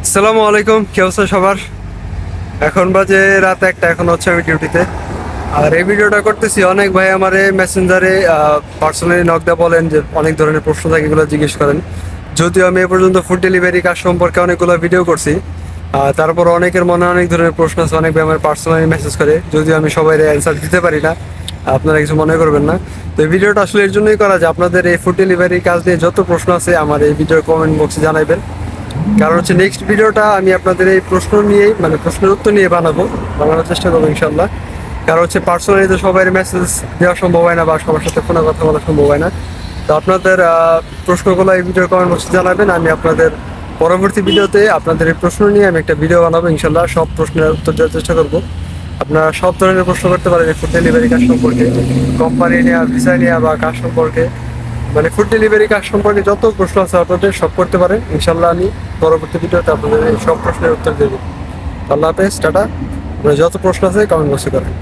আসসালামু আলাইকুম, কি অবস্থা সবার? এখন বাজে রাত একটা, এখন হচ্ছে আমি ডিউটিতে। আর এই ভিডিওটা করতেছি, অনেক ভাই আমারে মেসেঞ্জারে পার্সোনালি নক দেওয়া বলেন যে অনেক ধরনের প্রশ্ন থাকে, এগুলো জিজ্ঞেস করেন। যদিও আমি এ পর্যন্ত ফুড ডেলিভারি কাজ সম্পর্কে অনেকগুলো ভিডিও করছি, তারপর অনেকের মনে অনেক ধরনের প্রশ্ন আছে, অনেক ভাই আমার পার্সোনালি মেসেজ করে, যদিও আমি সবাই অ্যান্সার দিতে পারি না। আপনারা কিছু মনে করবেন না। তো এই ভিডিওটা আসলে এর জন্যই করা যে আপনাদের এই ফুড ডেলিভারি কাজ নিয়ে যত প্রশ্ন আছে আমার এই ভিডিওর কমেন্ট বক্সে জানাবেন। কারণ হচ্ছে নেক্সট ভিডিওটা আমি আপনাদের এই প্রশ্ন নিয়েই, মানে প্রশ্নের উত্তর নিয়ে বানানোর চেষ্টা করবো ইনশাল্লাহ। কারণ হচ্ছে পার্সোনালি তো সবাই মেসেজ দেওয়া সম্ভব হয় না, বা সবার সাথে ফোনে কথা বলা সম্ভব হয় না। তো আপনাদের প্রশ্নগুলো এই ভিডিওর কমেন্ট বক্সে জানাবেন, আমি আপনাদের পরবর্তী ভিডিওতে আপনাদের এই প্রশ্ন নিয়ে আমি একটা ভিডিও বানাবো ইনশাল্লাহ। সব প্রশ্নের উত্তর দেওয়ার চেষ্টা করবো। আপনারা সব ধরনের প্রশ্ন করতে পারেন ফুড ডেলিভারি কাজ সম্পর্কে, কোম্পানি নেওয়া, ভিসা নেওয়া, বা কাজ সম্পর্কে, মানে ফুড ডেলিভারি কাজ সম্পর্কে যত প্রশ্ন আছে আপনাদের সব করতে পারেন ইনশাল্লাহ। আমি পরবর্তী ভিডিওতে আপনাদের এই সব প্রশ্নের উত্তর দেবো। আল্লাহ হাফেজ, টাটা। যত প্রশ্ন আছে কমেন্ট বক্সে করেন।